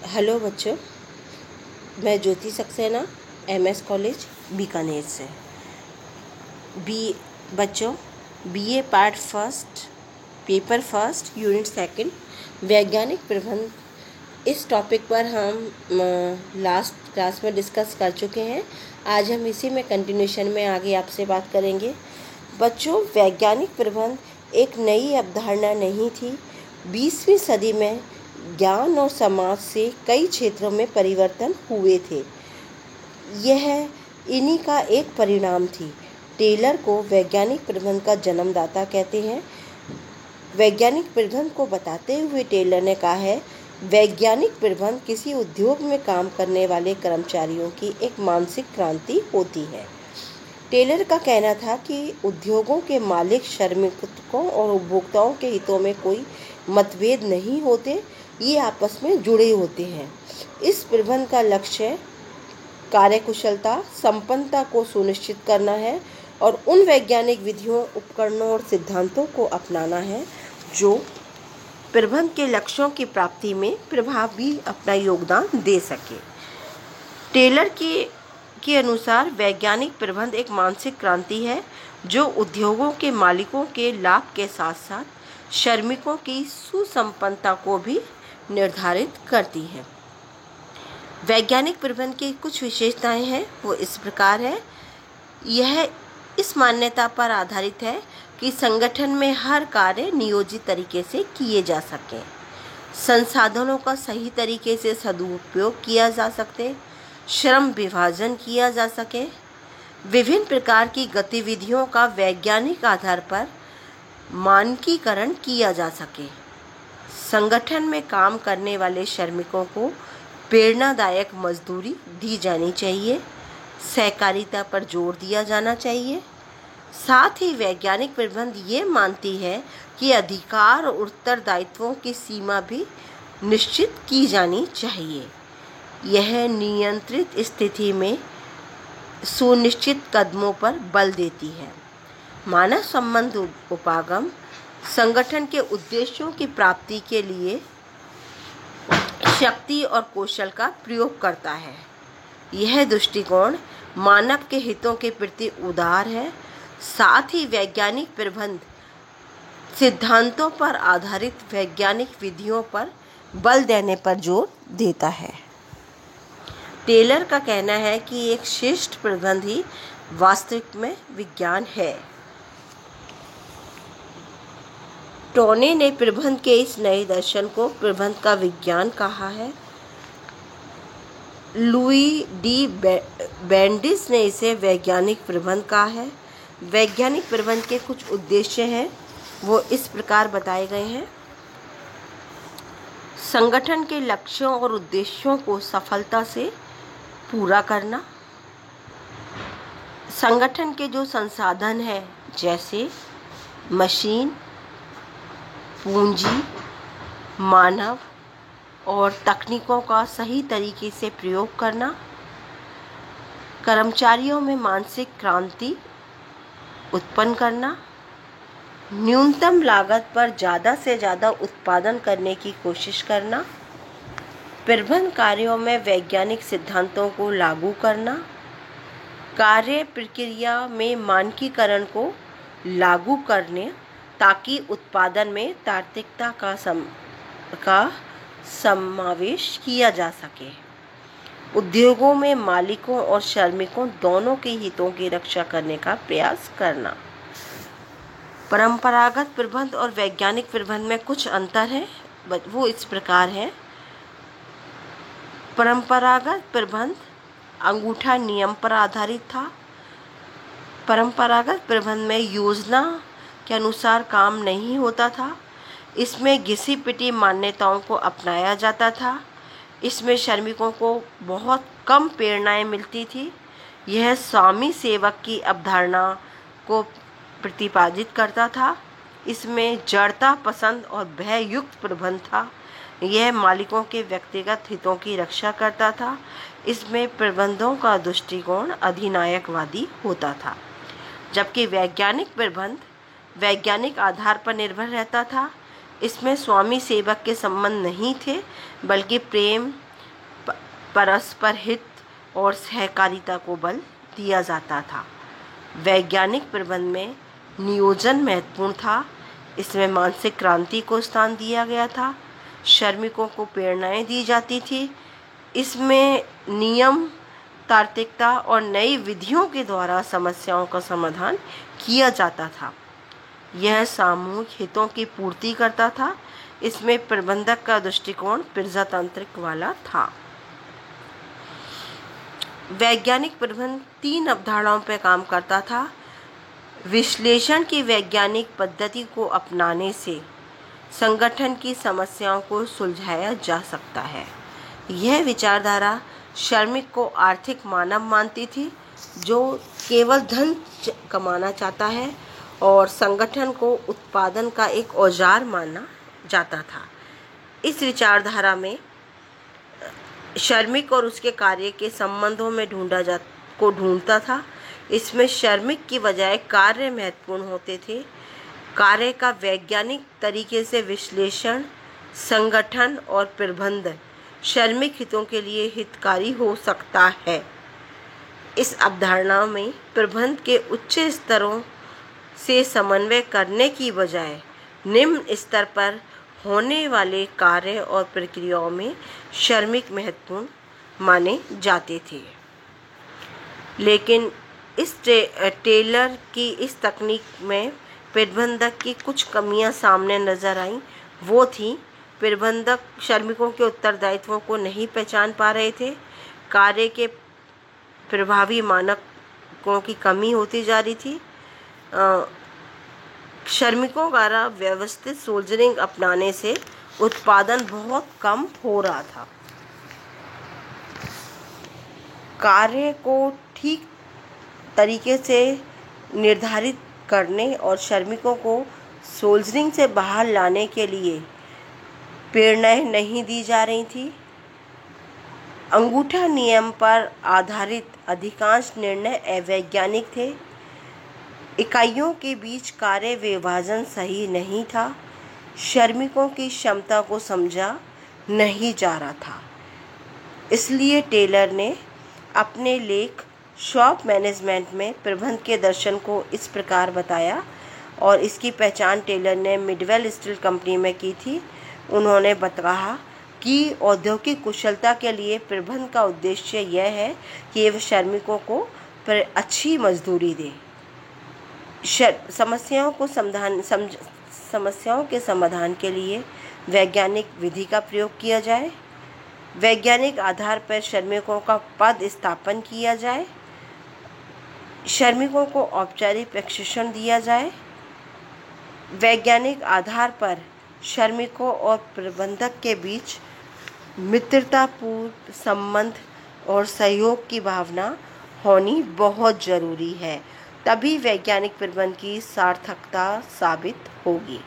Hello बच्चों, मैं ज्योति Saxena MS college Bikaner से बच्चों BA part first paper first unit second वैज्ञानिक प्रबंध इस टॉपिक पर हम लास्ट क्लास में डिस्कस कर चुके हैं। आज हम इसी में कंटिन्यूशन में आगे आपसे बात करेंगे। बच्चों, वैज्ञानिक प्रबंध एक नई अवधारणा नहीं थी। 20वीं सदी में ज्ञान और समाज से कई क्षेत्रों में परिवर्तन हुए थे। यह इन्हीं का एक परिणाम थी। टेलर को वैज्ञानिक प्रबंध का जन्मदाता कहते हैं। वैज्ञानिक प्रबंध को बताते हुए टेलर ने कहा है, वैज्ञानिक प्रबंध किसी उद्योग में काम करने वाले कर्मचारियों की एक मानसिक क्रांति होती है। टेलर का कहना था कि उद्योगों के मालिक श्रमिकों और उपभोक्ताओं के हितों में कोई मतभेद नहीं होते, ये आपस में जुड़े होते हैं। इस प्रबंध का लक्ष्य कार्यकुशलता, संपन्नता को सुनिश्चित करना है और उन वैज्ञानिक विधियों, उपकरणों और सिद्धांतों को अपनाना है जो प्रबंध के लक्ष्यों की प्राप्ति में प्रभावी अपना योगदान दे सके। टेलर के अनुसार वैज्ञानिक प्रबंध एक मानसिक क्रांति है जो उद्योगों के मालिकों के लाभ के साथ साथ श्रमिकों की सुसंपन्नता को भी निर्धारित करती है। वैज्ञानिक प्रबंध की कुछ विशेषताएं हैं, वो इस प्रकार है। यह इस मान्यता पर आधारित है कि संगठन में हर कार्य नियोजित तरीके से किए जा सके, संसाधनों का सही तरीके से सदुपयोग किया जा सके, श्रम विभाजन किया जा सके, विभिन्न प्रकार की गतिविधियों का वैज्ञानिक आधार पर मानकीकरण किया जा सके, संगठन में काम करने वाले श्रमिकों को प्रेरणादायक मजदूरी दी जानी चाहिए, सहकारिता पर जोर दिया जाना चाहिए। साथ ही वैज्ञानिक प्रबंध ये मानती है कि अधिकार और उत्तरदायित्वों की सीमा भी निश्चित की जानी चाहिए। यह नियंत्रित स्थिति में सुनिश्चित कदमों पर बल देती है। मानव संबंध उपागम संगठन के उद्देश्यों की प्राप्ति के लिए शक्ति और कौशल का प्रयोग करता है। यह दृष्टिकोण मानव के हितों के प्रति उदार है। साथ ही वैज्ञानिक प्रबंध सिद्धांतों पर आधारित वैज्ञानिक विधियों पर बल देने पर जोर देता है। टेलर का कहना है कि एक श्रेष्ठ प्रबंध ही वास्तविक में विज्ञान है। टोने ने प्रबंध के इस नए दर्शन को प्रबंध का विज्ञान कहा है। लुई डी बेंडिस ने इसे वैज्ञानिक प्रबंध कहा है। वैज्ञानिक प्रबंध के कुछ उद्देश्य हैं, वो इस प्रकार बताए गए हैं। संगठन के लक्ष्यों और उद्देश्यों को सफलता से पूरा करना, संगठन के जो संसाधन हैं जैसे मशीन, पूंजी, मानव और तकनीकों का सही तरीके से प्रयोग करना, कर्मचारियों में मानसिक क्रांति उत्पन्न करना, न्यूनतम लागत पर ज़्यादा से ज़्यादा उत्पादन करने की कोशिश करना, प्रबंध कार्यों में वैज्ञानिक सिद्धांतों को लागू करना, कार्य प्रक्रिया में मानकीकरण को लागू करने ताकि उत्पादन में तार्किकता का समावेश किया जा सके, उद्योगों में मालिकों और श्रमिकों दोनों के हितों की रक्षा करने का प्रयास करना। परंपरागत प्रबंध और वैज्ञानिक प्रबंध में कुछ अंतर है, वो इस प्रकार है। परंपरागत प्रबंध अंगूठा नियम पर आधारित था। परंपरागत प्रबंध में योजना के अनुसार काम नहीं होता था। इसमें घिसी पिटी मान्यताओं को अपनाया जाता था। इसमें श्रमिकों को बहुत कम प्रेरणाएं मिलती थी। यह स्वामी सेवक की अवधारणा को प्रतिपादित करता था। इसमें जड़ता पसंद और भययुक्त प्रबंध था। यह मालिकों के व्यक्तिगत हितों की रक्षा करता था। इसमें प्रबंधों का दृष्टिकोण अधिनायकवादी होता था, जबकि वैज्ञानिक प्रबंध वैज्ञानिक आधार पर निर्भर रहता था। इसमें स्वामी सेवक के संबंध नहीं थे, बल्कि प्रेम, परस्पर हित और सहकारिता को बल दिया जाता था। वैज्ञानिक प्रबंध में नियोजन महत्वपूर्ण था। इसमें मानसिक क्रांति को स्थान दिया गया था। श्रमिकों को प्रेरणाएं दी जाती थी। इसमें नियम, तार्किकता और नई विधियों के द्वारा समस्याओं का समाधान किया जाता था। यह सामूहिक हितों की पूर्ति करता था। इसमें प्रबंधक का दृष्टिकोण प्रजातांत्रिक वाला था। वैज्ञानिक प्रबंध 3 अवधारणाओं पर काम करता था। विश्लेषण की वैज्ञानिक पद्धति को अपनाने से संगठन की समस्याओं को सुलझाया जा सकता है। यह विचारधारा श्रमिक को आर्थिक मानव मानती थी, जो केवल धन कमाना चाहता है, और संगठन को उत्पादन का एक औजार माना जाता था। इस विचारधारा में श्रमिक और उसके कार्य के संबंधों में ढूंढता था। इसमें श्रमिक की बजाय कार्य महत्वपूर्ण होते थे। कार्य का वैज्ञानिक तरीके से विश्लेषण, संगठन और प्रबंधन श्रमिक हितों के लिए हितकारी हो सकता है। इस अवधारणा में प्रबंध के उच्च स्तरों से समन्वय करने की बजाय निम्न स्तर पर होने वाले कार्य और प्रक्रियाओं में श्रमिक महत्वपूर्ण माने जाते थे। लेकिन इस टेलर की इस तकनीक में प्रबंधक की कुछ कमियां सामने नजर आईं। वो थी, प्रबंधक श्रमिकों के उत्तरदायित्वों को नहीं पहचान पा रहे थे। कार्य के प्रभावी मानकों की कमी होती जा रही थी। श्रमिकों द्वारा व्यवस्थित सोल्जरिंग अपनाने से उत्पादन बहुत कम हो रहा था। कार्य को ठीक तरीके से निर्धारित करने और श्रमिकों को सोल्जरिंग से बाहर लाने के लिए प्रेरणाएं नहीं दी जा रही थी। अंगूठा नियम पर आधारित अधिकांश निर्णय अवैज्ञानिक थे। इकाइयों के बीच कार्य विभाजन सही नहीं था। श्रमिकों की क्षमता को समझा नहीं जा रहा था। इसलिए टेलर ने अपने लेख शॉप मैनेजमेंट में प्रबंध के दर्शन को इस प्रकार बताया, और इसकी पहचान टेलर ने मिडवेल स्टील कंपनी में की थी। उन्होंने बताया कि औद्योगिक कुशलता के लिए प्रबंध का उद्देश्य यह है कि वह श्रमिकों को अच्छी मजदूरी दे। समस्याओं के समाधान के लिए वैज्ञानिक विधि का प्रयोग किया जाए। वैज्ञानिक आधार पर श्रमिकों का पद स्थापन किया जाए। श्रमिकों को औपचारिक प्रशिक्षण दिया जाए। वैज्ञानिक आधार पर श्रमिकों और प्रबंधक के बीच मित्रतापूर्ण संबंध और सहयोग की भावना होनी बहुत ज़रूरी है। तभी वैज्ञानिक प्रबंध की सार्थकता साबित होगी।